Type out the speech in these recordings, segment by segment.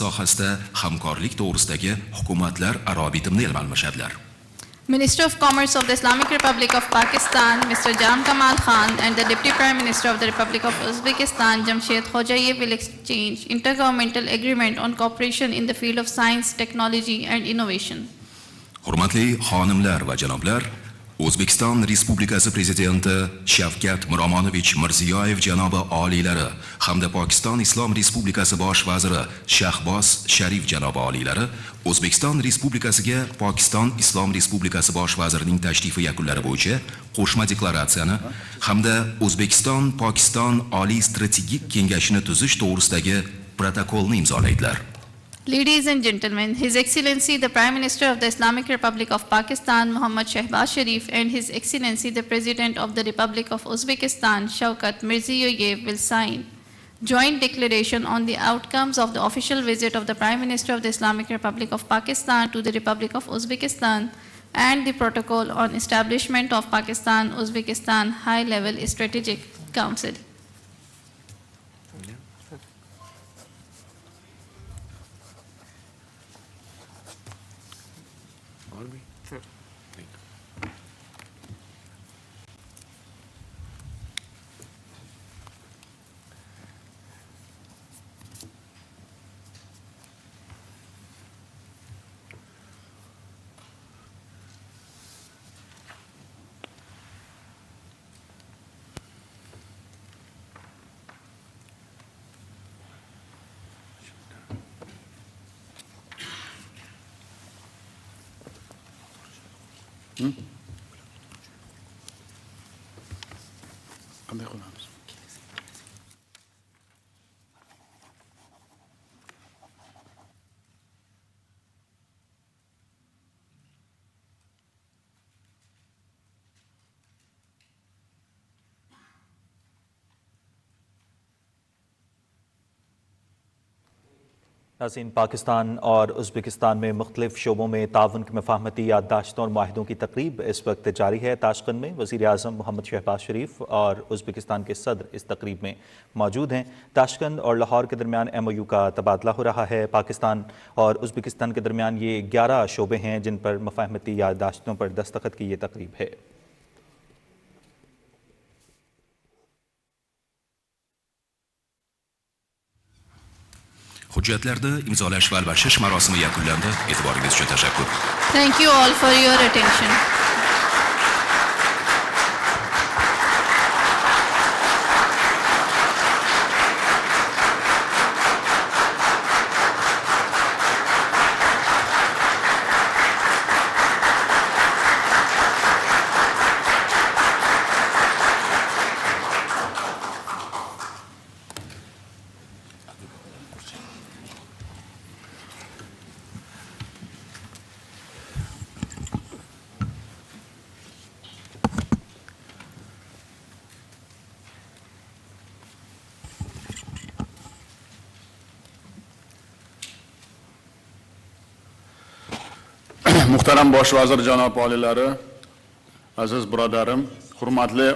sohasida hamkorlik to'g'risidagi hukumatlararo bitimni ilm almashadilar. Minister of Commerce of the Islamic Republic of Pakistan, Mr. Jam Kamal Khan, and the Deputy Prime Minister of the Republic of Uzbekistan, Jamshed Khojayev, will exchange intergovernmental agreement on cooperation in the field of science, technology, and innovation. Hurmatli xonimlar va janoblar, O'zbekiston Respublikasi Prezidenti Shavkat Miromonovich Mirziyoyev janobi oliylari hamda Pokiston Islom Respublikasi Bosh vaziri Shehbaz Sharif janobi oliylari O'zbekiston Respublikasiga Pokiston Islom Respublikasi Bosh vazirining tashrifi yakunlari bo'yicha qo'shma deklaratsiyani hamda O'zbekiston-Pokiston Oliy strategik kengashini tuzish to'g'risidagi protokolni imzolaydilar. Ladies and gentlemen, His Excellency the Prime Minister of the Islamic Republic of Pakistan, Muhammad Shehbaz Sharif, and His Excellency the President of the Republic of Uzbekistan, Shavkat Mirziyoyev, will sign joint declaration on the outcomes of the official visit of the Prime Minister of the Islamic Republic of Pakistan to the Republic of Uzbekistan and the protocol on establishment of Pakistan-Uzbekistan High-Level Strategic Council. नाज़रीन, पाकिस्तान और Uzbekistan में मुख्तलिफ शोबों में ताउन की मफाहमती याददाश्तों और माहिदों की तकरीब इस वक्त जारी है। ताशकंद में वज़ीर आज़म मोहम्मद शहबाज शरीफ और उज़्बेकिस्तान के सदर इस तकरीब में मौजूद हैं। ताशकंद और लाहौर के दरमियान MOU का तबादला हो रहा है। पाकिस्तान और उज़्बेकिस्तान के दरमियान ये 11 शोबे हैं जिन पर मफाहमती याददाश्तों पर दस्तखत की ये तकरीब है। Hujjatlarni imzolash va almashish marosimi yakunlandi. E'tiboringiz uchun tashakkur. Thank you all for your attention. Muhtaram Bosh vazir janob oliylari, aziz birodarim, hurmatli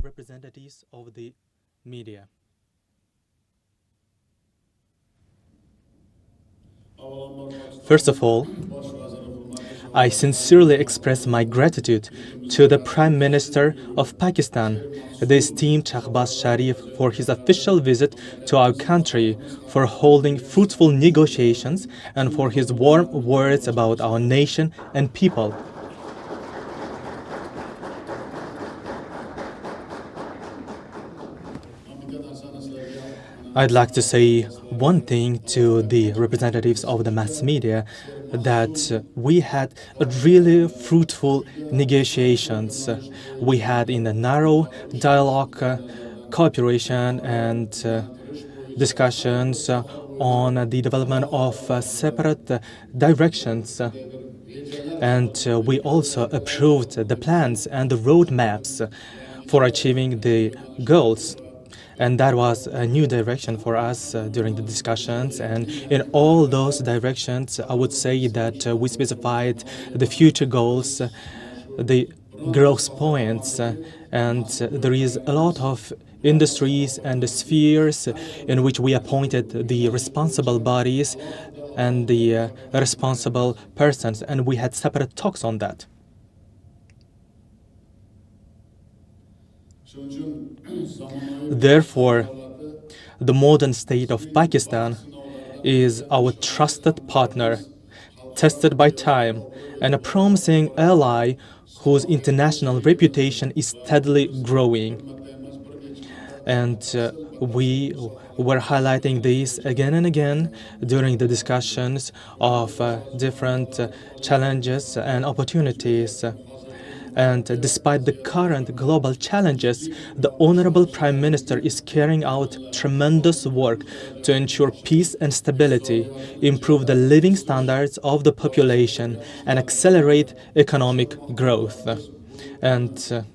representatives of the media. First of all, I sincerely express my gratitude to the Prime Minister of Pakistan, the esteemed Shehbaz Sharif, for his official visit to our country, for holding fruitful negotiations, and for his warm words about our nation and people. I'd like to say one thing to the representatives of the mass media, that we had really fruitful negotiations. We had in a narrow dialogue, cooperation and discussions on the development of separate directions. And we also approved the plans and the roadmaps for achieving the goals. And that was a new direction for us during the discussions. And in all those directions, I would say that we specified the future goals, the growth points, and there is a lot of industries and the spheres in which we appointed the responsible bodies and the responsible persons, and we had separate talks on that. Therefore, the modern state of Pakistan is our trusted partner, tested by time, and a promising ally whose international reputation is steadily growing. And we were highlighting this again and again during the discussions of different challenges and opportunities. And despite the current global challenges, the Honorable Prime Minister is carrying out tremendous work to ensure peace and stability, improve the living standards of the population, and accelerate economic growth. And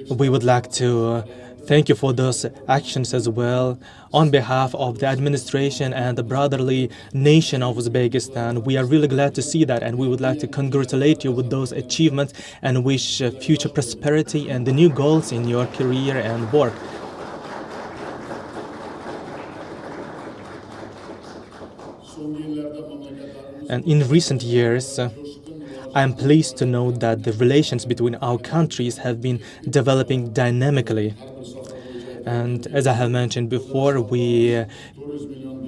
we would like to thank you for those actions as well. On behalf of the administration and the brotherly nation of Uzbekistan, we are really glad to see that, and we would like to congratulate you with those achievements and wish future prosperity and the new goals in your career and work. And in recent years, I am pleased to note that the relations between our countries have been developing dynamically. And as I have mentioned before, we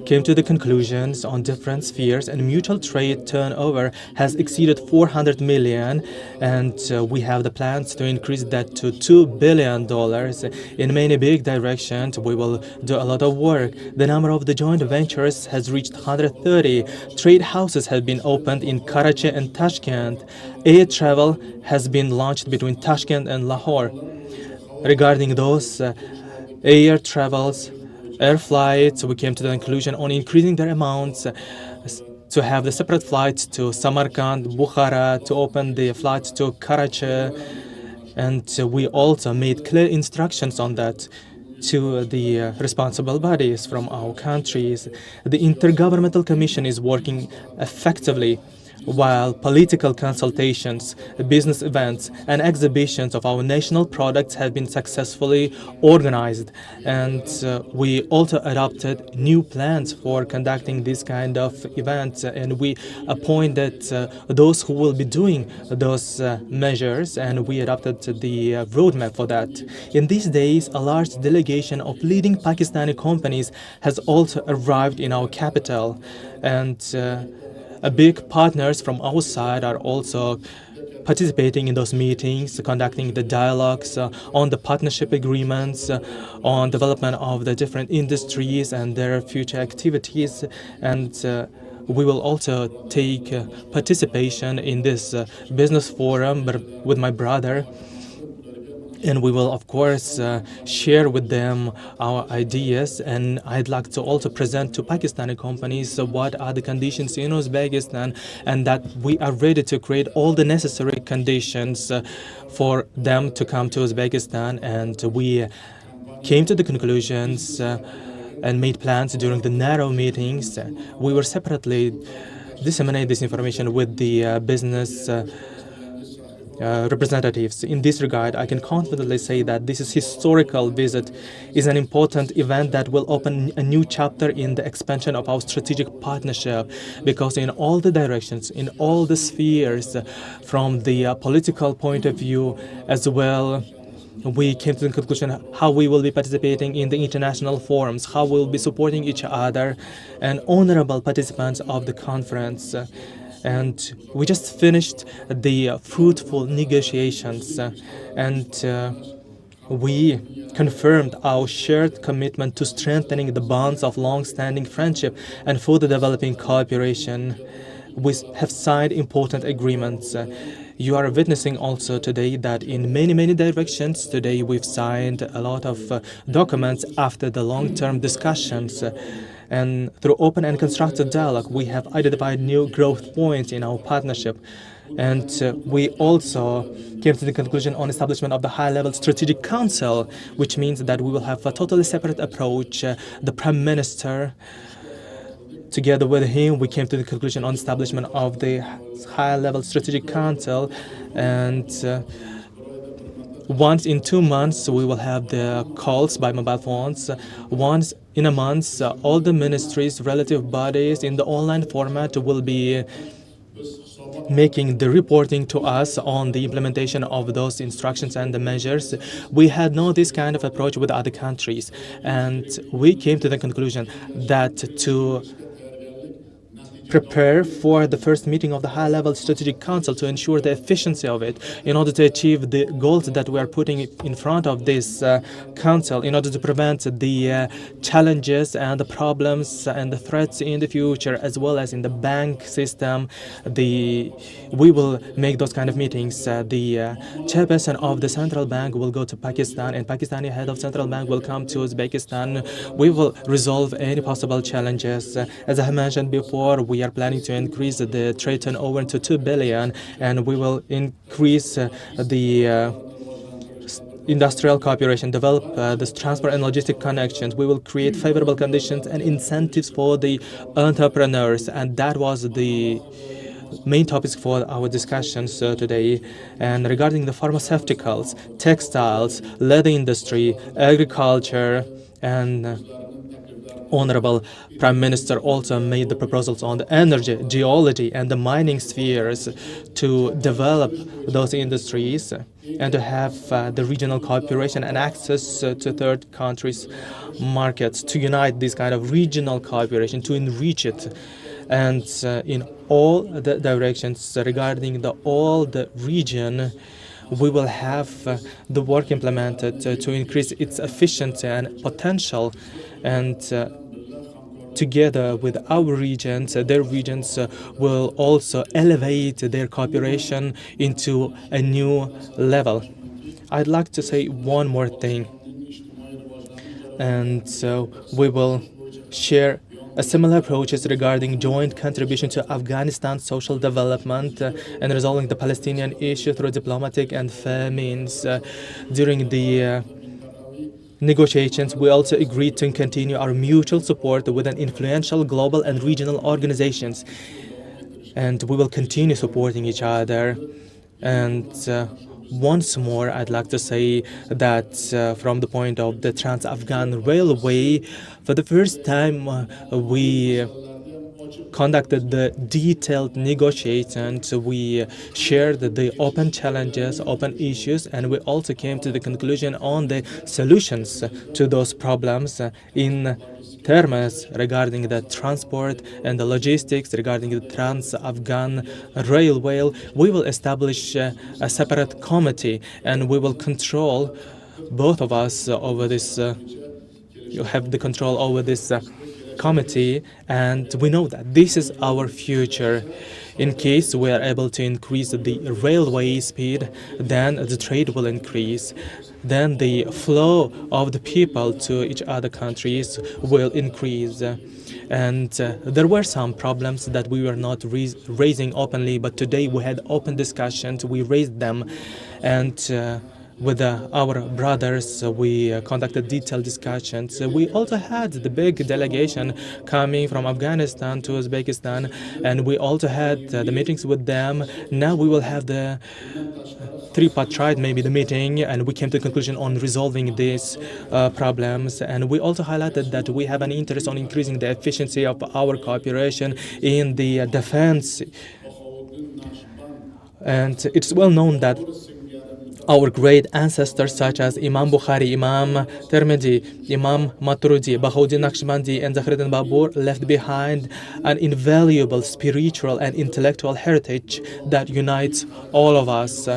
came to the conclusions on different spheres, and mutual trade turnover has exceeded 400 million, and we have the plans to increase that to $2 billion. In many big directions, we will do a lot of work. The number of the joint ventures has reached 130. Trade houses have been opened in Karachi and Tashkent. Air travel has been launched between Tashkent and Lahore. Regarding those air travels, air flights, we came to the conclusion on increasing their amounts to have the separate flights to Samarkand, Bukhara, to open the flights to Karachi, and we also made clear instructions on that to the responsible bodies from our countries. The Intergovernmental Commission is working effectively, while political consultations, business events, and exhibitions of our national products have been successfully organized. And we also adopted new plans for conducting this kind of events, and we appointed those who will be doing those measures, and we adopted the roadmap for that. In these days, a large delegation of leading Pakistani companies has also arrived in our capital, and big partners from our side are also participating in those meetings, conducting the dialogues on the partnership agreements, on development of the different industries and their future activities. And we will also take participation in this business forum with my brother. And we will, of course, share with them our ideas. And I'd like to also present to Pakistani companies what are the conditions in Uzbekistan, and that we are ready to create all the necessary conditions for them to come to Uzbekistan. And we came to the conclusions and made plans during the narrow meetings. We will separately disseminate this information with the business representatives. In this regard, I can confidently say that this is historical visit is an important event that will open a new chapter in the expansion of our strategic partnership, because in all the directions, in all the spheres, from the political point of view as well, we came to the conclusion how we will be participating in the international forums, how we will be supporting each other and honorable participants of the conference. And we just finished the fruitful negotiations, and we confirmed our shared commitment to strengthening the bonds of long-standing friendship and further developing cooperation. We have signed important agreements. You are witnessing also today that in many directions today we've signed a lot of documents after the long-term discussions. And through open and constructive dialogue, we have identified new growth points in our partnership. And we also came to the conclusion on establishment of the high-level strategic council, which means that we will have a totally separate approach. The Prime Minister, together with him, we came to the conclusion on establishment of the high-level strategic council, and once in 2 months, we will have the calls by mobile phones. Once in a month, all the ministries, relative bodies in the online format will be making the reporting to us on the implementation of those instructions and the measures. We had no this kind of approach with other countries, and we came to the conclusion that to prepare for the first meeting of the high-level strategic council to ensure the efficiency of it in order to achieve the goals that we are putting in front of this council, in order to prevent the challenges and the problems and the threats in the future, as well as in the bank system. We will make those kind of meetings. The chairperson of the central bank will go to Pakistan, and Pakistani head of central bank will come to Uzbekistan. We will resolve any possible challenges. As I have mentioned before, we are planning to increase the trade turnover to 2 billion, and we will increase the industrial cooperation, develop this transport and logistic connections. We will create favorable conditions and incentives for the entrepreneurs, and that was the main topics for our discussions today. And regarding the pharmaceuticals, textiles, leather industry, agriculture, and Honorable Prime Minister also made the proposals on the energy, geology, and the mining spheres to develop those industries and to have the regional cooperation and access to third countries' markets, to unite this kind of regional cooperation, to enrich it. And in all the directions regarding all the region, we will have the work implemented to increase its efficiency and potential, and together with our regions, their regions will also elevate their cooperation into a new level. I'd like to say one more thing, and we will share similar approaches regarding joint contribution to Afghanistan's social development and resolving the Palestinian issue through diplomatic and fair means. During the negotiations, we also agreed to continue our mutual support with an influential global and regional organizations, and we will continue supporting each other. And once more, I'd like to say that from the point of the Trans-Afghan Railway, for the first time, we conducted the detailed negotiations. We shared the open challenges, open issues, and we also came to the conclusion on the solutions to those problems in terms regarding the transport and the logistics, regarding the Trans-Afghan Railway. We will establish a separate committee, and we will control, both of us, over this. You have the control over this committee, and we know that this is our future. In case we are able to increase the railway speed, then the trade will increase. Then the flow of the people to each other countries will increase. And there were some problems that we were not raising openly, but today we had open discussions, we raised them, and with our brothers, we conducted detailed discussions. We also had the big delegation coming from Afghanistan to Uzbekistan, and we also had the meetings with them. Now we will have the tripartite, maybe the meeting, and we came to the conclusion on resolving these problems. And we also highlighted that we have an interest on increasing the efficiency of our cooperation in the defense. And it's well known that our great ancestors such as Imam Bukhari, Imam Tirmidhi, Imam Maturidi, Bahauddin Naqshbandi, and Zahruddin Babur left behind an invaluable spiritual and intellectual heritage that unites all of us.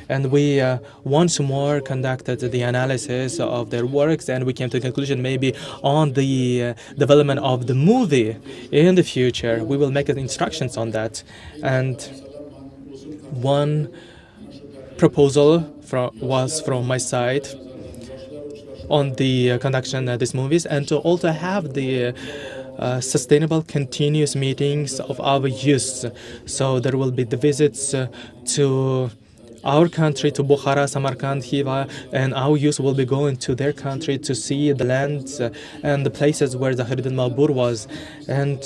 And we once more conducted the analysis of their works, and we came to the conclusion maybe on the development of the movie in the future. We will make instructions on that. And one proposal was from my side on the conduction of these movies, and to also have the sustainable continuous meetings of our youth. So there will be the visits to our country, to Bukhara, Samarkand, Khiva, and our youth will be going to their country to see the lands and the places where Zahruddin Mabur was. And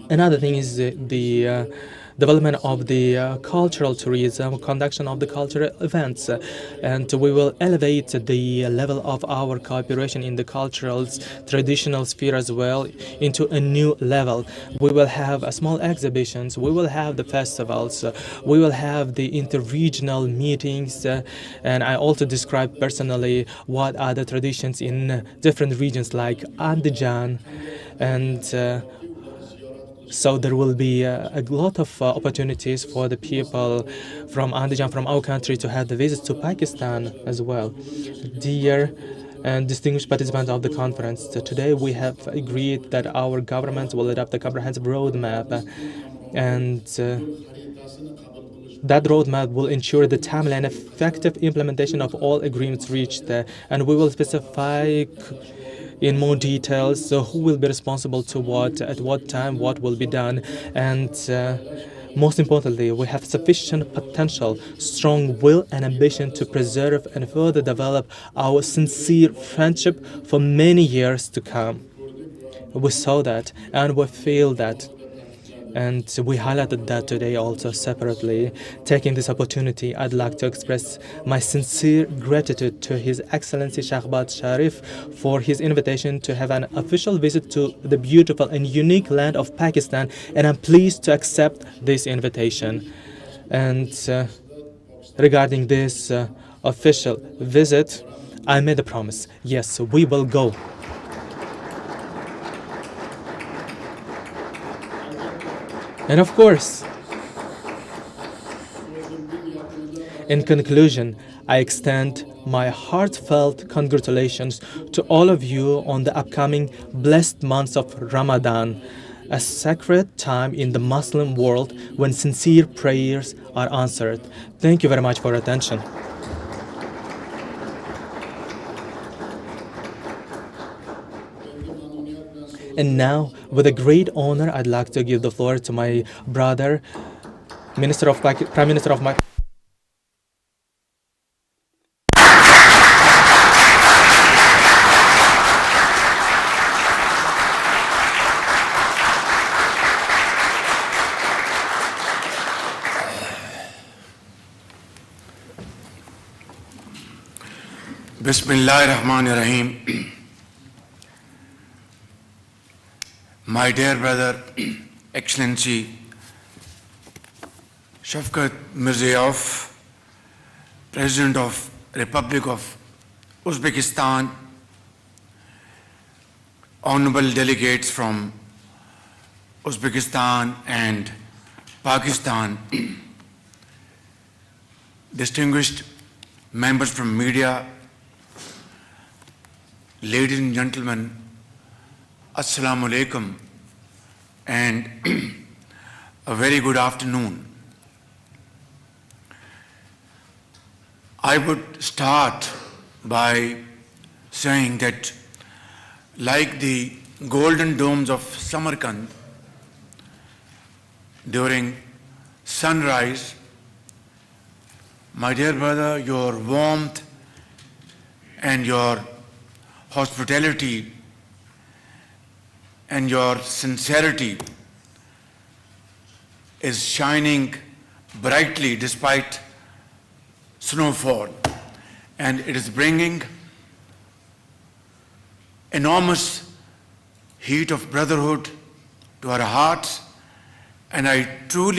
another thing is the development of the cultural tourism, conduction of the cultural events, and we will elevate the level of our cooperation in the cultural, traditional sphere as well into a new level. We will have small exhibitions, we will have the festivals, we will have the interregional meetings, and I also described personally what are the traditions in different regions like Andijan, and so there will be a lot of opportunities for the people from Andijan, from our country, to have the visits to Pakistan as well. Dear and distinguished participants of the conference, today we have agreed that our government will adopt a comprehensive roadmap, and that roadmap will ensure the timely and effective implementation of all agreements reached, and we will specify in more details who will be responsible to what, at what time, what will be done, and most importantly, we have sufficient potential, strong will, and ambition to preserve and further develop our sincere friendship for many years to come. We saw that and we feel that. And we highlighted that today also separately. Taking this opportunity, I'd like to express my sincere gratitude to His Excellency Shehbaz Sharif for his invitation to have an official visit to the beautiful and unique land of Pakistan, and I'm pleased to accept this invitation. And regarding this official visit, I made a promise. Yes, we will go. And of course, in conclusion, I extend my heartfelt congratulations to all of you on the upcoming blessed months of Ramadan, a sacred time in the Muslim world when sincere prayers are answered. Thank you very much for your attention. And now, with a great honor, I'd like to give the floor to my brother, Prime Minister of my. Bismillahirrahmanirrahim. My dear brother, Excellency Shavkat Mirziyoyev, President of Republic of Uzbekistan, honorable delegates from Uzbekistan and Pakistan, distinguished members from media, ladies and gentlemen, Assalamu alaikum and a very good afternoon. I would start by saying that like the golden domes of Samarkand during sunrise, my dear brother, your warmth and your hospitality and your sincerity is shining brightly despite snowfall, and it is bringing enormous heat of brotherhood to our hearts, and I feel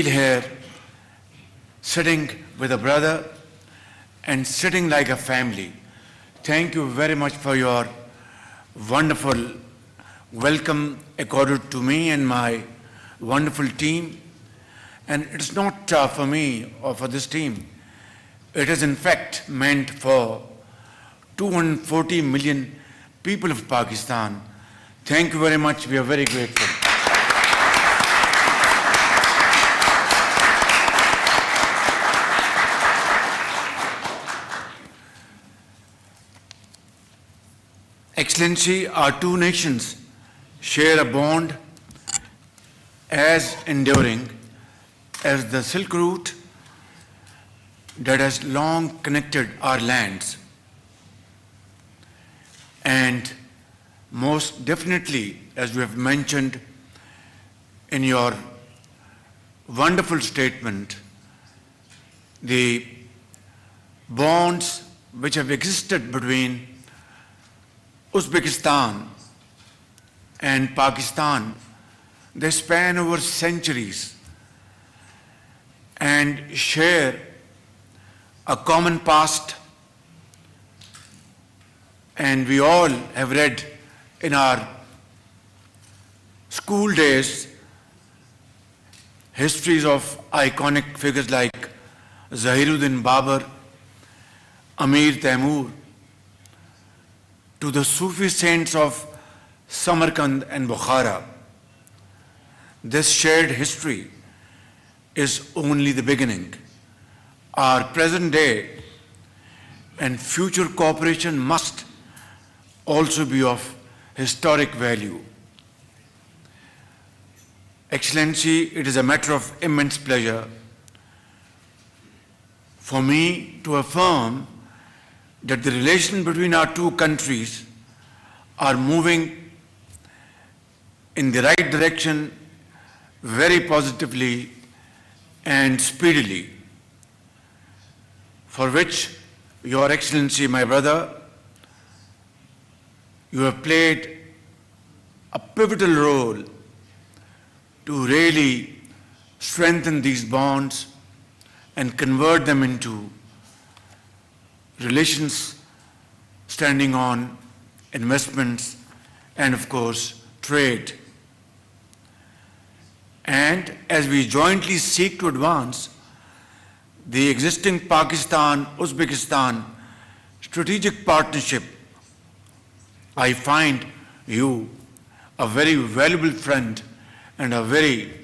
here sitting with a brother and sitting like a family. Thank you very much for your wonderful welcome accorded to me and my wonderful team. And it's not for me or for this team. It is in fact meant for 240 million people of Pakistan. Thank you very much. We are very grateful. Excellency, our two nations share a bond as enduring as the Silk Route that has long connected our lands. And most definitely, as we have mentioned in your wonderful statement the bonds which have existed between Uzbekistan and Pakistan. They span over centuries and share a common past, and we all have read in our school days histories of iconic figures like Zahiruddin Babar, Amir Taimur, to the Sufi saints of Samarkand and Bukhara. This shared history is only the beginning. Our present day and future cooperation must also be of historic value. Excellency, it is a matter of immense pleasure for me to affirm that the relation between our two countries are moving in the right direction very positively and speedily, for which, Your Excellency, my brother, you have played a pivotal role to really strengthen these bonds and convert them into relations standing on investments and, of course, trade. And as we jointly seek to advance the existing Pakistan-Uzbekistan strategic partnership, I find you a very valuable friend and a very,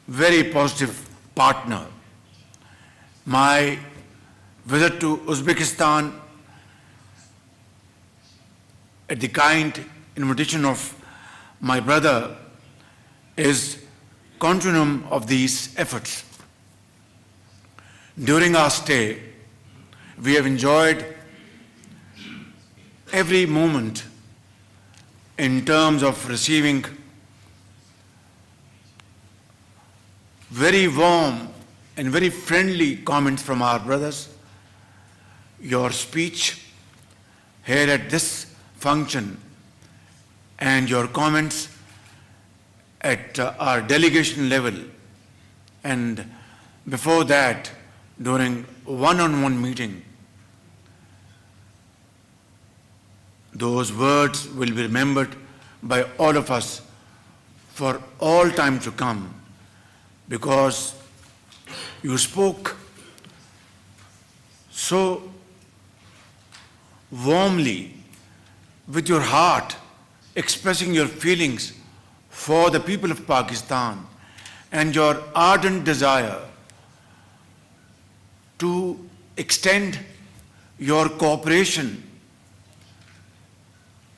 very positive partner. My visit to Uzbekistan at the kind invitation of my brother is continuum of these efforts. During our stay, we have enjoyed every moment in terms of receiving very warm and very friendly comments from our brothers. Your speech here at this function and your comments at our delegation level, and before that during one-on-one meeting, those words will be remembered by all of us for all time to come, because you spoke so warmly with your heart, expressing your feelings for the people of Pakistan and your ardent desire to extend your cooperation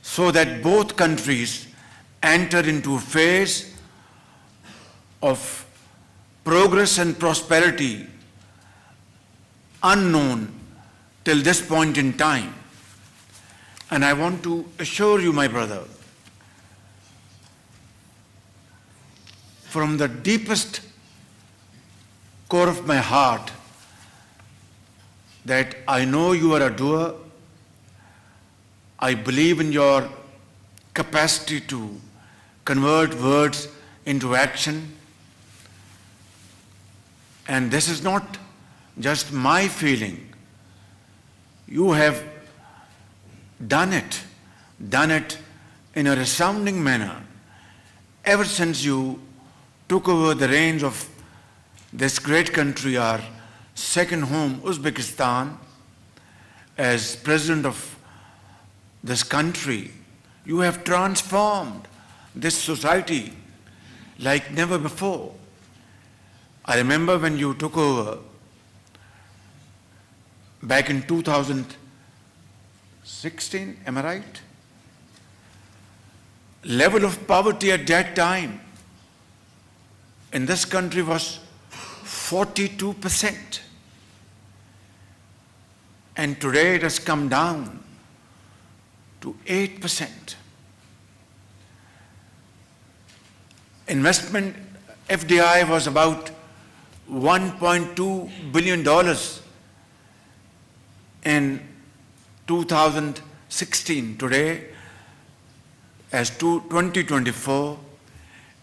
so that both countries enter into a phase of progress and prosperity unknown till this point in time. And I want to assure you, my brother, from the deepest core of my heart, that I know you are a doer. I believe in your capacity to convert words into action. And this is not just my feeling. You have done it in a resounding manner ever since you took over the reins of this great country, our second home, Uzbekistan. As president of this country, you have transformed this society like never before. I remember when you took over back in 2016, am I right? Level of poverty at that time in this country was 42%. And today it has come down to 8%. investment, FDI was about $1.2 billion in 2016. Today, as 2024,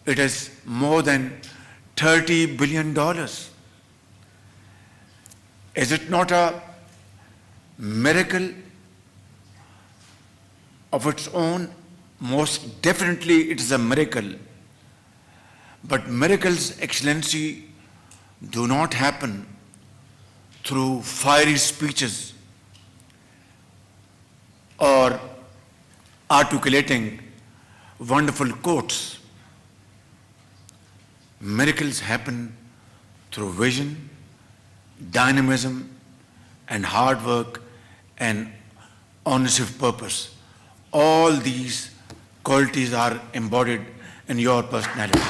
it is more than $30 billion. Is it not a miracle of its own? Most definitely it is a miracle. But miracles, Excellency, do not happen through fiery speeches or articulating wonderful quotes. Miracles happen through vision, dynamism, and hard work and honest purpose. All these qualities are embodied in your personality.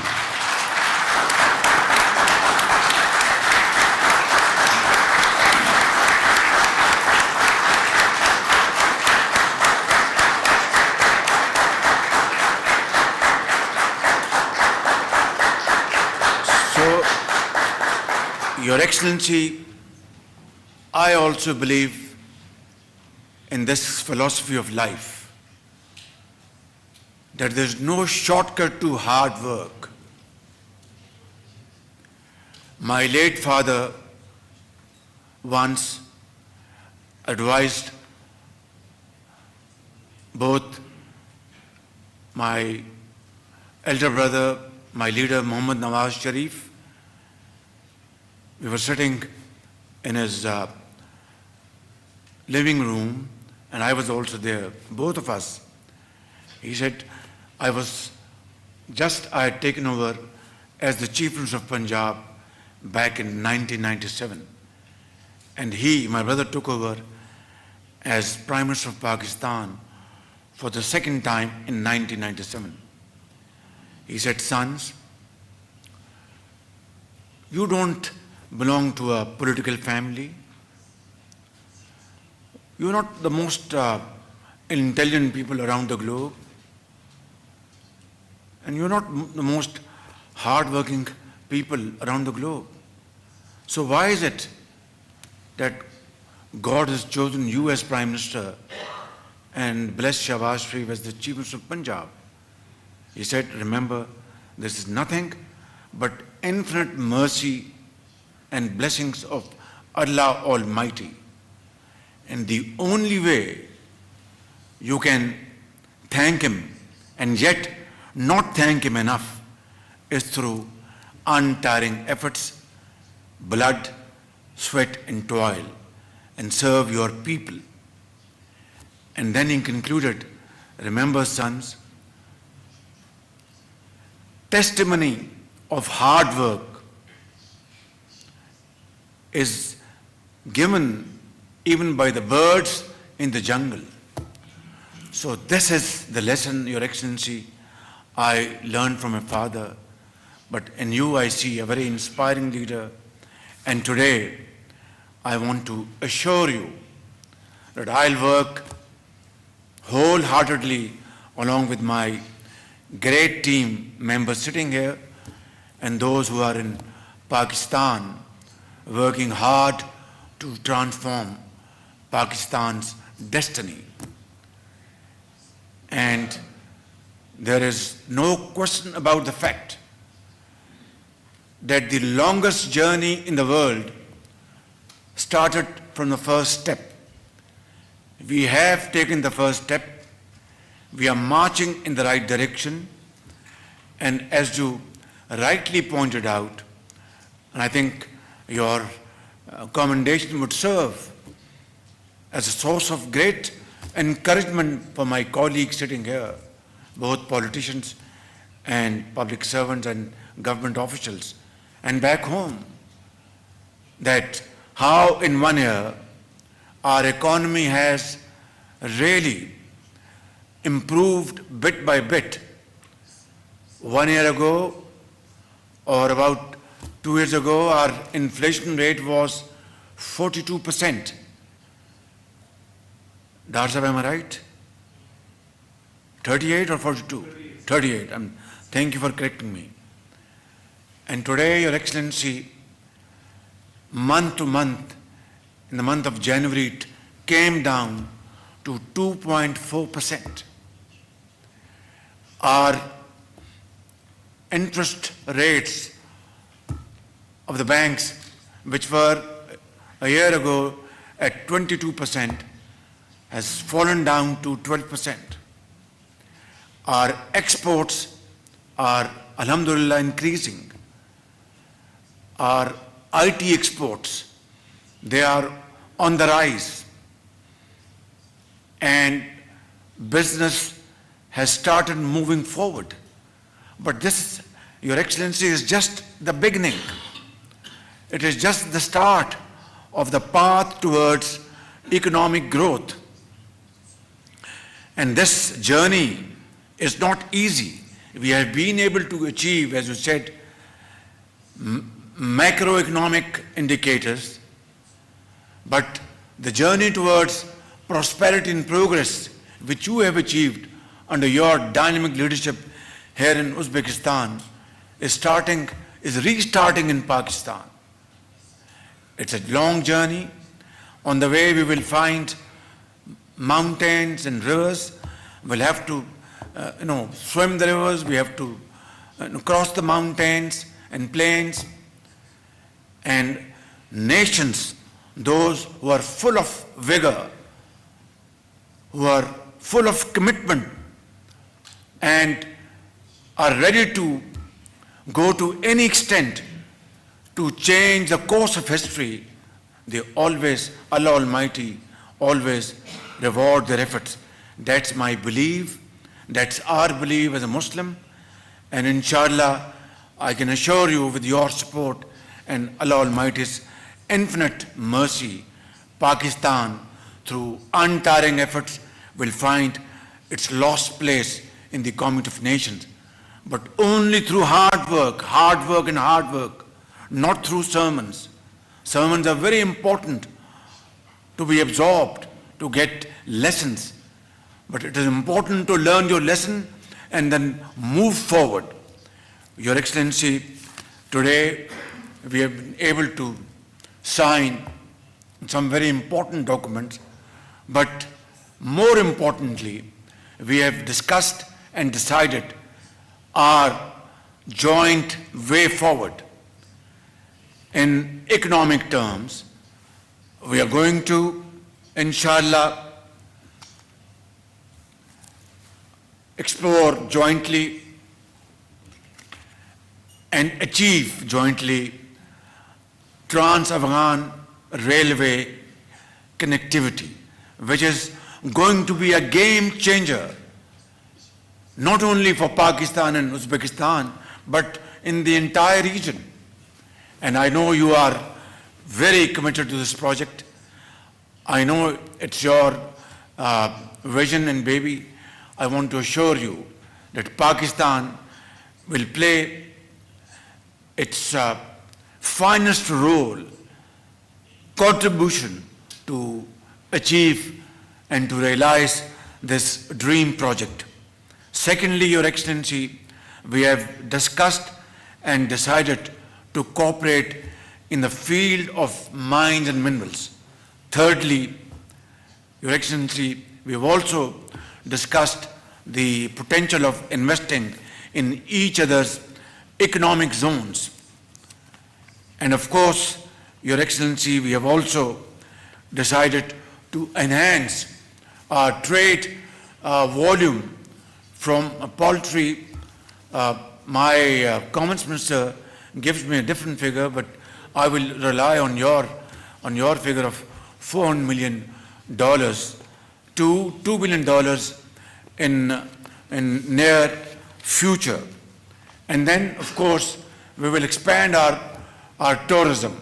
Your Excellency, I also believe in this philosophy of life, that there is no shortcut to hard work. My late father once advised both my elder brother, my leader, Nawaz Sharif. We were sitting in his living room, and I was also there, both of us. He said, I had taken over as the Chief Minister of Punjab back in 1997. And he, my brother, took over as Prime Minister of Pakistan for the second time in 1997. He said, sons, you don't belong to a political family. You're not the most intelligent people around the globe. And you're not the most hardworking people around the globe. So why is it that God has chosen you as Prime Minister and blessed Shehbaz Sharif as the Chief Minister of Punjab? He said, remember, this is nothing but infinite mercy and blessings of Allah Almighty. And the only way you can thank Him and yet not thank Him enough is through untiring efforts, blood, sweat and toil, and serve your people. And then he concluded, remember, sons, testimony of hard work is given even by the birds in the jungle. So this is the lesson, Your Excellency, I learned from my father. But in you I see a very inspiring leader. And today I want to assure you that I'll work wholeheartedly along with my great team members sitting here and those who are in Pakistan, working hard to transform Pakistan's destiny. And there is no question about the fact that the longest journey in the world started from the first step. We have taken the first step. We are marching in the right direction. And as you rightly pointed out, and I think your commendation would serve as a source of great encouragement for my colleagues sitting here, both politicians and public servants and government officials, and back home, that how in 1 year our economy has really improved bit by bit. 1 year ago, or about 2 years ago, our inflation rate was 42%. Dar Sahib, am I right? 38 or 42? 38. Thank you for correcting me. And today, Your Excellency, month to month, in the month of January, it came down to 2.4%. Our interest rates of the banks, which were a year ago at 22%, has fallen down to 12%. Our exports are, alhamdulillah, increasing. Our IT exports, they are on the rise. And business has started moving forward. But this, Your Excellency, is just the beginning. It is just the start of the path towards economic growth. And this journey is not easy. We have been able to achieve, as you said, macroeconomic indicators, but the journey towards prosperity and progress, which you have achieved under your dynamic leadership here in Uzbekistan, is restarting in Pakistan. It's a long journey. On the way, we will find mountains and rivers. We'll have to, swim the rivers. We have to cross the mountains and plains. And nations, those who are full of vigor, who are full of commitment, and are ready to go to any extent to change the course of history, they always, Allah Almighty, always reward their efforts. That's my belief. That's our belief as a Muslim. And inshallah, I can assure you, with your support and Allah Almighty's infinite mercy, Pakistan, through untiring efforts, will find its lost place in the community of nations. But only through hard work, and hard work, not through sermons. Sermons are very important to be absorbed, to get lessons. But it is important to learn your lesson and then move forward. Your Excellency, today we have been able to sign some very important documents, but more importantly, we have discussed and decided our joint way forward. In economic terms, we are going to, inshallah, explore jointly and achieve jointly Trans-Afghan railway connectivity, which is going to be a game changer, not only for Pakistan and Uzbekistan, but in the entire region. And I know you are very committed to this project. I know it's your vision and baby. I want to assure you that Pakistan will play its finest role, contribution to achieve and to realize this dream project. Secondly, Your Excellency, we have discussed and decided to cooperate in the field of mines and minerals. Thirdly, Your Excellency, we have also discussed the potential of investing in each other's economic zones. And of course, Your Excellency, we have also decided to enhance our trade volume from poultry. My Commerce Minister gives me a different figure, but I will rely on your figure of $400 million to $2 billion in near future. And then, of course, we will expand our tourism,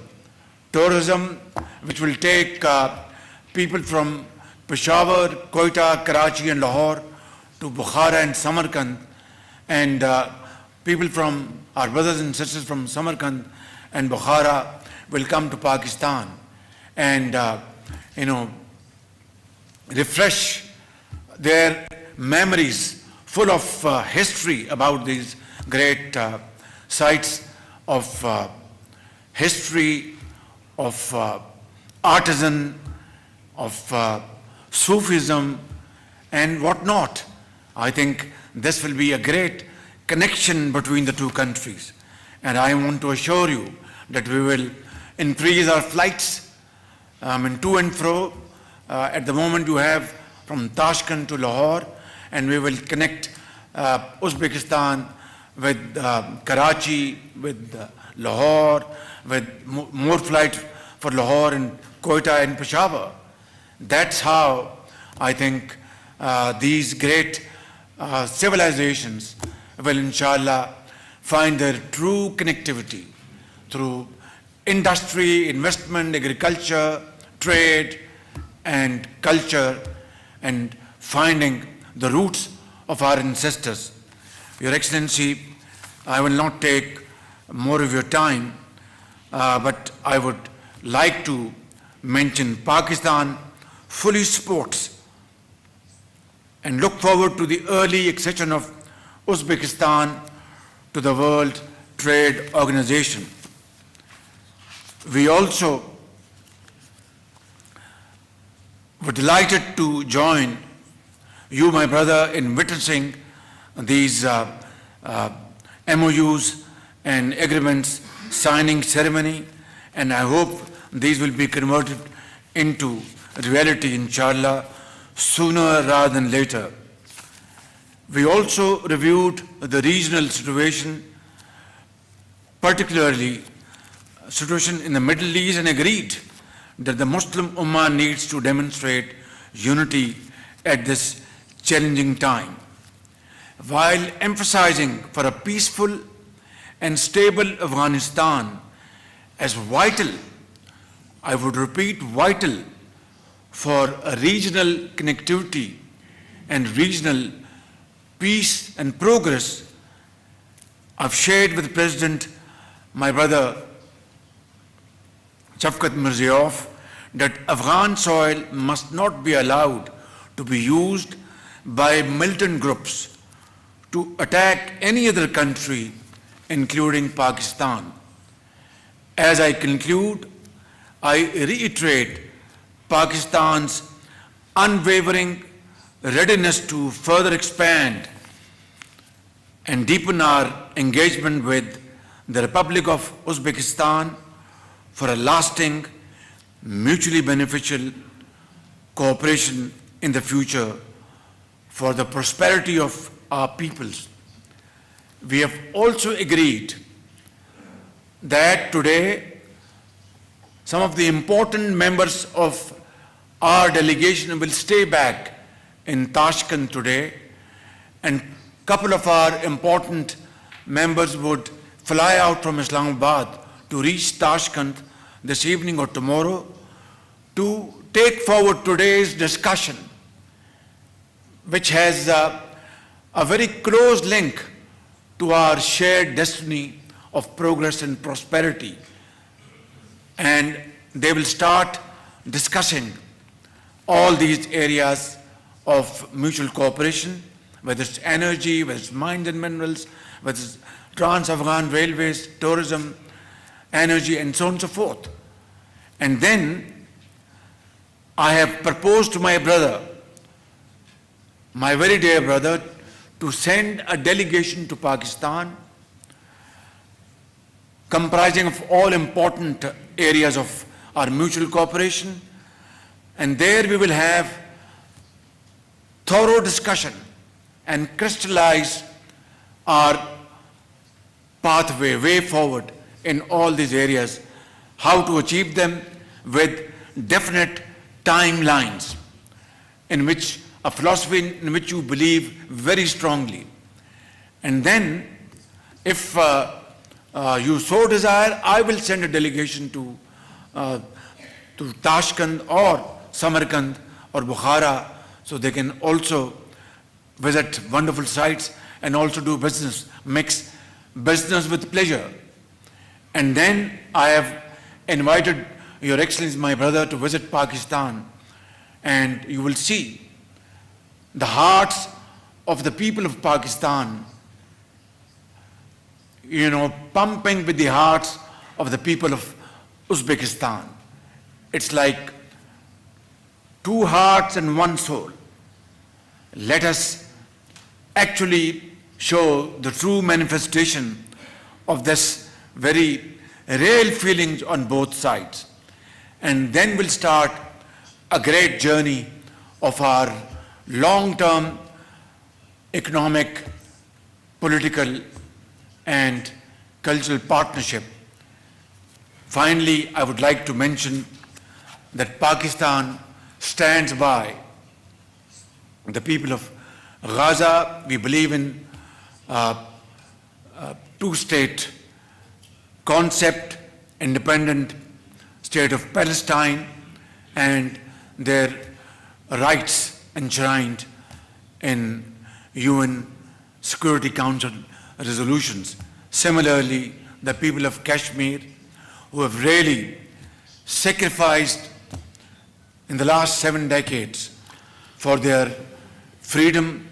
which will take people from Peshawar, Quetta, Karachi and Lahore to Bukhara and Samarkand, and people from our brothers and sisters from Samarkand and Bukhara will come to Pakistan and refresh their memories full of history about these great sites of history, of artisan, of Sufism and whatnot. I think this will be a great connection between the two countries. And I want to assure you that we will increase our flights to and fro. At the moment you have from Tashkent to Lahore, and we will connect Uzbekistan with Karachi, with Lahore, with more flights for Lahore and Quetta and Peshawar. That's how I think these great civilizations will inshallah find their true connectivity through industry, investment, agriculture, trade and culture, and finding the roots of our ancestors. Your Excellency, I will not take more of your time, but I would like to mention Pakistan fully supports and look forward to the early accession of Uzbekistan to the World Trade Organization. We also were delighted to join you, my brother, in witnessing these MOUs and agreements signing ceremony, and I hope these will be converted into reality, inshallah, sooner rather than later. We also reviewed the regional situation, particularly situation in the Middle East, and agreed that the Muslim Ummah needs to demonstrate unity at this challenging time, while emphasizing for a peaceful and stable Afghanistan as vital, I would repeat, vital for a regional connectivity and regional peace and progress. I've shared with the President, my brother Shavkat Mirziyoyev, that Afghan soil must not be allowed to be used by militant groups to attack any other country, including Pakistan. As I conclude, I reiterate Pakistan's unwavering readiness to further expand and deepen our engagement with the Republic of Uzbekistan for a lasting, mutually beneficial cooperation in the future for the prosperity of our peoples. We have also agreed that today some of the important members of our delegation will stay back in Tashkent today, and a couple of our important members would fly out from Islamabad to reach Tashkent this evening or tomorrow to take forward today's discussion, which has a very close link to our shared destiny of progress and prosperity. And they will start discussing all these areas of mutual cooperation, whether it's energy, whether it's mines and minerals, whether it's Trans-Afghan railways, tourism, energy, and so on and so forth. And then I have proposed to my brother, my very dear brother, to send a delegation to Pakistan comprising of all important areas of our mutual cooperation, and there we will have thorough discussion and crystallize our pathway, way forward in all these areas, how to achieve them with definite timelines, in which a philosophy in which you believe very strongly. And then, if you so desire, I will send a delegation to Tashkent or Samarkand or Bukhara, so they can also visit wonderful sites and also do business, mix business with pleasure. And then I have invited Your Excellency, my brother, to visit Pakistan, and you will see the hearts of the people of Pakistan. pumping with the hearts of the people of Uzbekistan. It's like two hearts and one soul. Let us actually show the true manifestation of this very real feelings on both sides. And then we'll start a great journey of our long-term economic, political, and cultural partnership. Finally, I would like to mention that Pakistan stands by the people of Gaza. We believe in two-state concept, independent state of Palestine, and their rights enshrined in UN Security Council resolutions. Similarly, the people of Kashmir, who have really sacrificed in the last 7 decades for their freedom,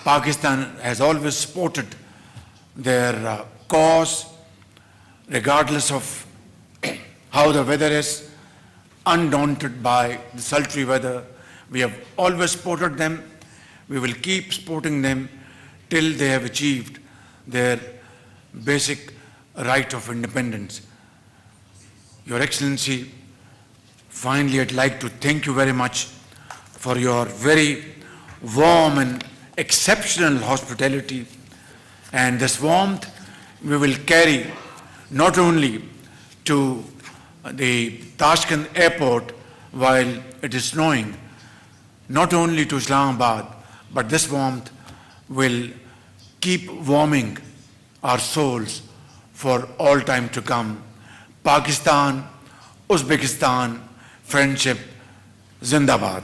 Pakistan has always supported their cause, regardless of how the weather is, undaunted by the sultry weather. We have always supported them. We will keep supporting them till they have achieved their basic right of independence. Your Excellency, finally I'd like to thank you very much for your very warm and exceptional hospitality. And this warmth we will carry not only to the Tashkent airport while it is snowing, not only to Islamabad, but this warmth will keep warming our souls for all time to come. Pakistan, Uzbekistan, friendship, Zindabad.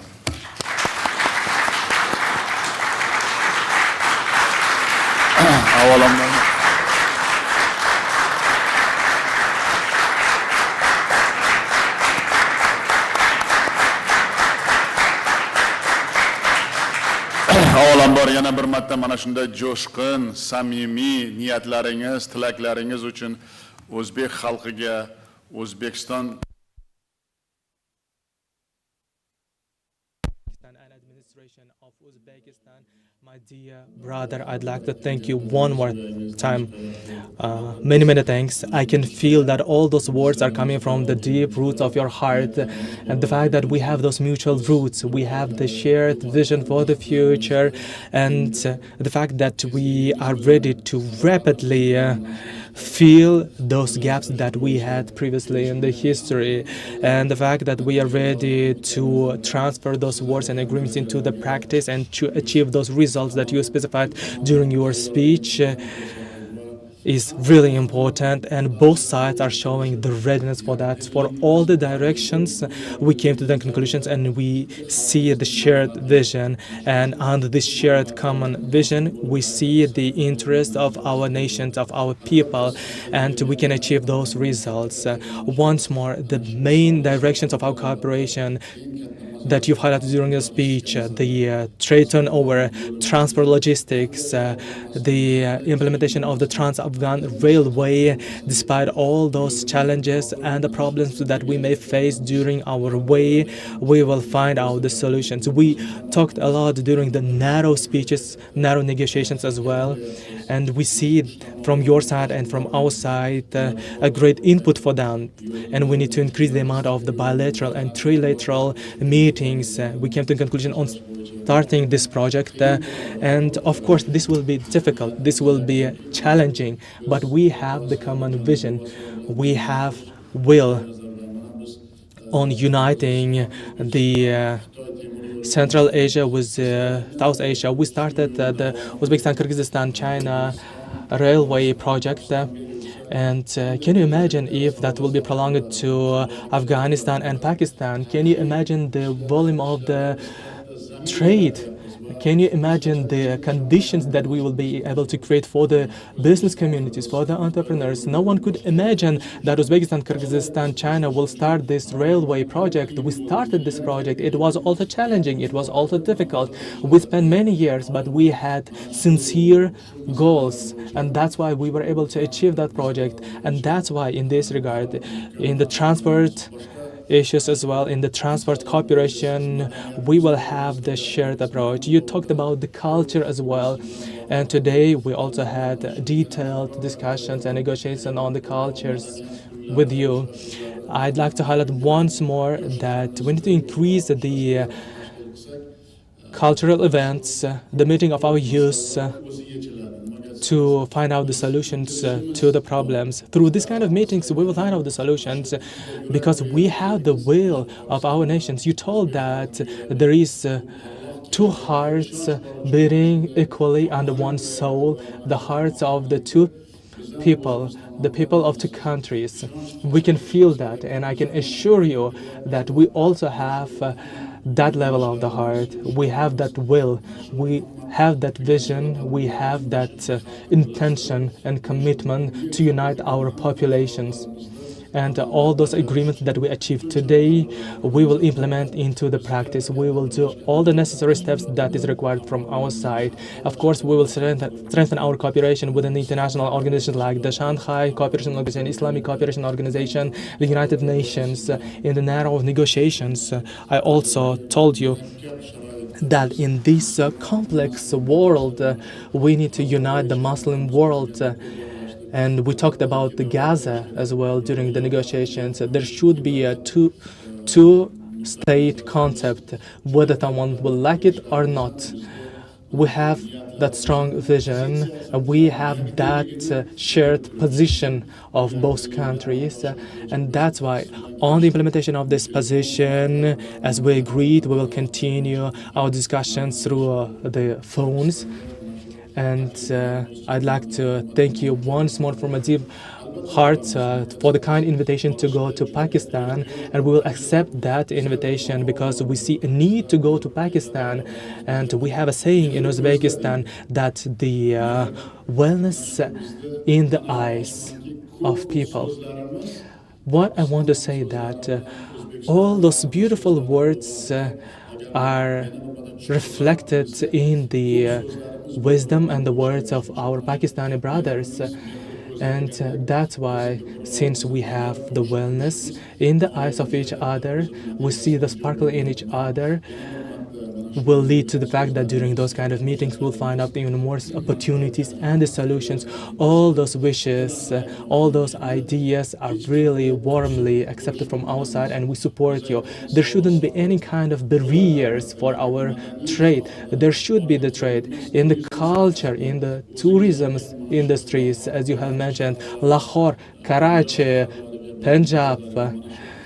Avvalambor yana bir marta mana shunday jo'shqin, samimiy niyatlaringiz, tilaklaringiz uchun O'zbek xalqiga, O'zbekiston And administration of Uzbekistan, my dear brother, I'd like to thank you one more time. Many thanks. I can feel that all those words are coming from the deep roots of your heart, and the fact that we have those mutual roots, we have the shared vision for the future, and the fact that we are ready to rapidly fill those gaps that we had previously in the history, and the fact that we are ready to transfer those words and agreements into the practice and to achieve those results that you specified during your speech is really important, and both sides are showing the readiness for that. For all the directions, we came to the conclusions and we see the shared vision, and under this shared common vision, we see the interest of our nations, of our people, and we can achieve those results. Once more, the main directions of our cooperation that you've highlighted during your speech, the trade turnover, transport logistics, the implementation of the Trans-Afghan Railway, despite all those challenges and the problems that we may face during our way, we will find out the solutions. We talked a lot during the narrow speeches, narrow negotiations as well, and we see from your side and from our side a great input for them, and we need to increase the amount of the bilateral and trilateral meetings. We came to a conclusion on starting this project, and of course this will be difficult, this will be challenging, but we have the common vision, we have will on uniting the Central Asia with South Asia. We started the Uzbekistan, Kyrgyzstan, China railway project, and can you imagine if that will be prolonged to Afghanistan and Pakistan? Can you imagine the volume of the trade Can you imagine the conditions that we will be able to create for the business communities, for the entrepreneurs? No one could imagine that Uzbekistan, Kyrgyzstan, China will start this railway project. We started this project. It was also challenging. It was also difficult. We spent many years, but we had sincere goals, and that's why we were able to achieve that project. And that's why, in this regard, in the transport issues as well, in the transport cooperation, we will have the shared approach. You talked about the culture as well, and today we also had detailed discussions and negotiations on the cultures with you. I'd like to highlight once more that we need to increase the cultural events, the meeting of our youth, to find out the solutions to the problems. Through this kind of meetings, we will find out the solutions because we have the will of our nations. You told that there is two hearts beating equally under one soul, the hearts of the two people, the people of two countries. We can feel that, and I can assure you that we also have that level of the heart. We have that will. We have that vision. We have that intention and commitment to unite our populations. And all those agreements that we achieved today, we will implement into the practice. We will do all the necessary steps that is required from our side. Of course, we will strengthen our cooperation within the international organizations like the Shanghai Cooperation Organization, Islamic Cooperation Organization, the United Nations. In the narrow negotiations, I also told you that in this complex world, we need to unite the Muslim world. And we talked about the Gaza as well during the negotiations. There should be a two-state concept, whether someone will like it or not. We have that strong vision. We have that shared position of both countries. And that's why on the implementation of this position, as we agreed, we will continue our discussions through the phones. And I'd like to thank you once more from a deep heart for the kind invitation to go to Pakistan. And we will accept that invitation because we see a need to go to Pakistan. And we have a saying in Uzbekistan that the wellness in the eyes of people. What I want to say that all those beautiful words are reflected in the wisdom and the words of our Pakistani brothers. And that's why, since we have the wellness in the eyes of each other, we see the sparkle in each other, will lead to the fact that during those kind of meetings we'll find out even more opportunities and the solutions. All those wishes, all those ideas are really warmly accepted from our side, and we support you. There shouldn't be any kind of barriers for our trade. There should be the trade in the culture, in the tourism industries, as you have mentioned. Lahore, Karachi, Punjab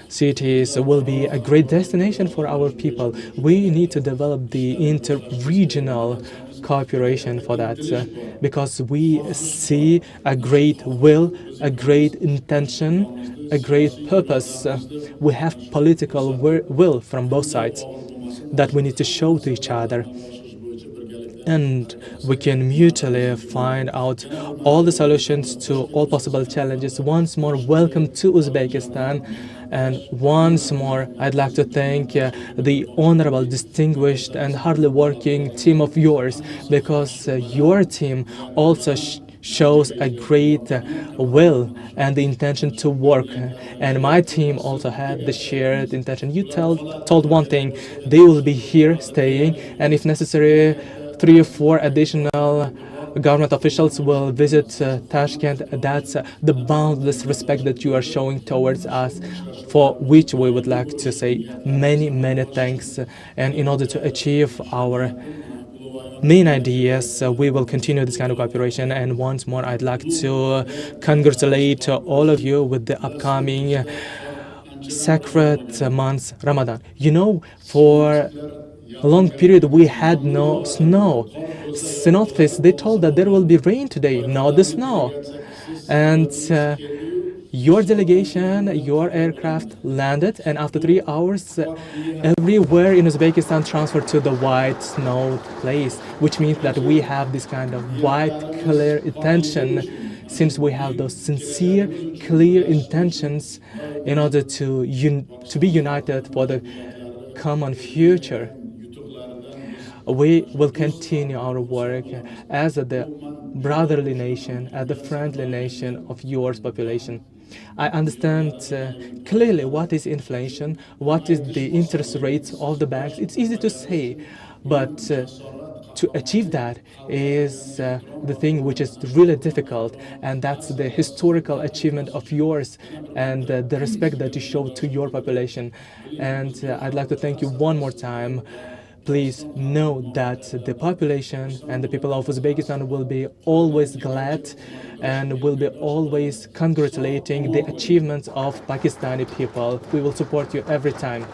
cities will be a great destination for our people. We need to develop the inter-regional cooperation for that because we see a great will, a great intention, a great purpose. We have political will from both sides that we need to show to each other. And we can mutually find out all the solutions to all possible challenges. Once more, welcome to Uzbekistan. And once more, I'd like to thank the honorable, distinguished, and hardly working team of yours, because your team also shows a great will and the intention to work. And my team also had the shared intention. You told one thing: they will be here staying, and if necessary, 3 or 4 additional government officials will visit Tashkent. That's the boundless respect that you are showing towards us, for which we would like to say many, many thanks. And in order to achieve our main ideas, we will continue this kind of cooperation. And once more, I'd like to congratulate all of you with the upcoming sacred month Ramadan. You know, for a long period we had no snow. Synoptics, they told that there will be rain today, not the snow. And Your delegation, your aircraft landed, and after 3 hours, everywhere in Uzbekistan transferred to the white snow place, which means that we have this kind of white, clear intention, since we have those sincere, clear intentions in order to be united for the common future. We will continue our work as the brotherly nation, as the friendly nation of yours population. I understand clearly what is inflation, what is the interest rates of the banks. It's easy to say, but to achieve that is the thing which is really difficult, and that's the historical achievement of yours and the respect that you show to your population. And I'd like to thank you one more time. Please know that the population and the people of Uzbekistan will be always glad and will be always congratulating the achievements of Pakistani people. We will support you every time.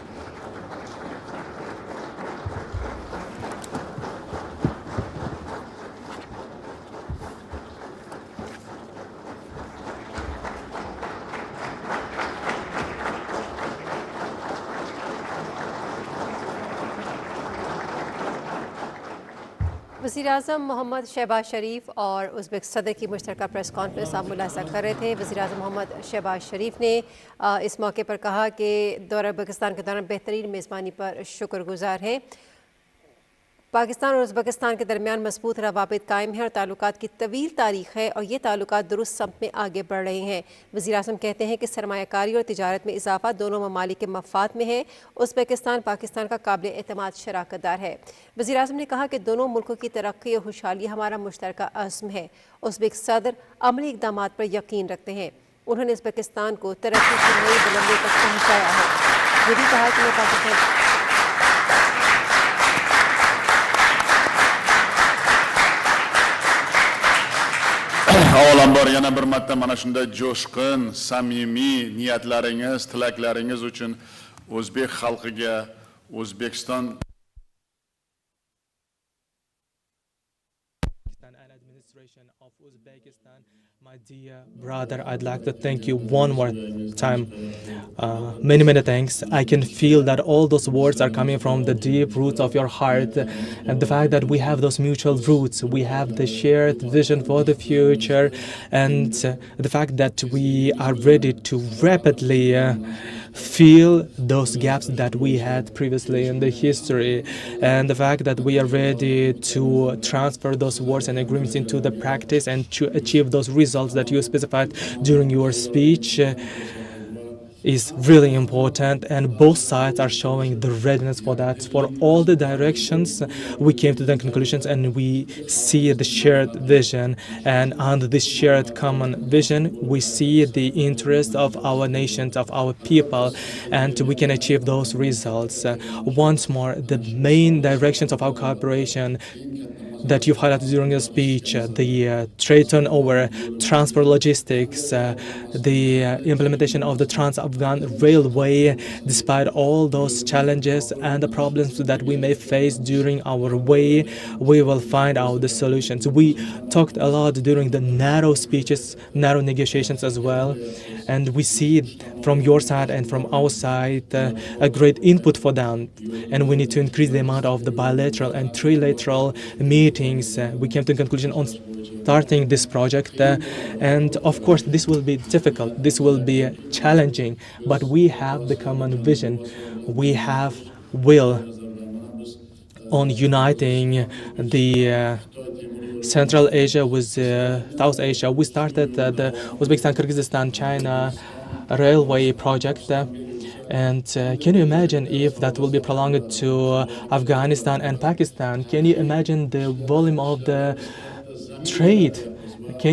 वज़ीर-ए-आज़म मोहम्मद शहबाज शरीफ और Uzbek सदर की मुश्तरका press conference आप मुलाहिज़ा कर रहे थे। वज़ीर-ए-आज़म मोहम्मद शहबाज शरीफ ने इस मौके पर कहा कि दौरा उज़्बेकिस्तान के दौरान बेहतरीन मेज़बानी पर शुक्रगुज़ार हैं। पाकिस्तान और उज़्बेकिस्तान के दरमियान मजबूत रवाबित कायम हैं और ताल्लुकात की तवील तारीख़ है और ये ताल्लुकात दुरुस्त समत में आगे बढ़ रहे हैं। वज़ीर-ए-आज़म कहते हैं कि सरमायाकारी और तिजारत में इजाफा दोनों ममालिक के मफाद में है। उज़्बेकिस्तान पाकिस्तान का काबिल एतमाद शराकतदार है। वज़ीर-ए-आज़म ने कहा कि दोनों मुल्कों की तरक्की और खुशहाली हमारा मुश्तरका अज़्म है। उज़्बेक सदर अमली इक़दामात पर यकीन रखते हैं। उन्होंने उज़्बेकिस्तान को तरक्की की नई बुलंदियों तक पहुँचाया है। ये भी कहा कि Pakistan avvalambor yana bir marta mana shunday jo'shqin, samimiy niyatlaringiz, tilaklaringiz uchun o'zbek xalqiga, O'zbekiston administration of Uzbekistan, my dear brother, I'd like to thank you one more time. Many thanks. I can feel that all those words are coming from the deep roots of your heart, and the fact that we have those mutual roots, we have the shared vision for the future, and the fact that we are ready to rapidly fill those gaps that we had previously in the history, and the fact that we are ready to transfer those words and agreements into the practice and to achieve those results that you specified during your speech is really important, and both sides are showing the readiness for that. For all the directions, we came to the conclusions and we see the shared vision, and under this shared common vision, we see the interest of our nations, of our people, and we can achieve those results. Once more, the main directions of our cooperation that you've highlighted during your speech, the trade turnover, transport logistics, the implementation of the Trans-Afghan Railway, despite all those challenges and the problems that we may face during our way, we will find out the solutions. We talked a lot during the narrow speeches, narrow negotiations as well, and we see from your side and from our side a great input for them, and we need to increase the amount of the bilateral and trilateral meetings. We came to a conclusion on starting this project, and of course this will be difficult, this will be challenging, but we have the common vision, we have will on uniting the Central Asia with South Asia. We started the Uzbekistan, Kyrgyzstan, China railway project, and can you imagine if that will be prolonged to Afghanistan and Pakistan? Can you imagine the volume of the trade? Can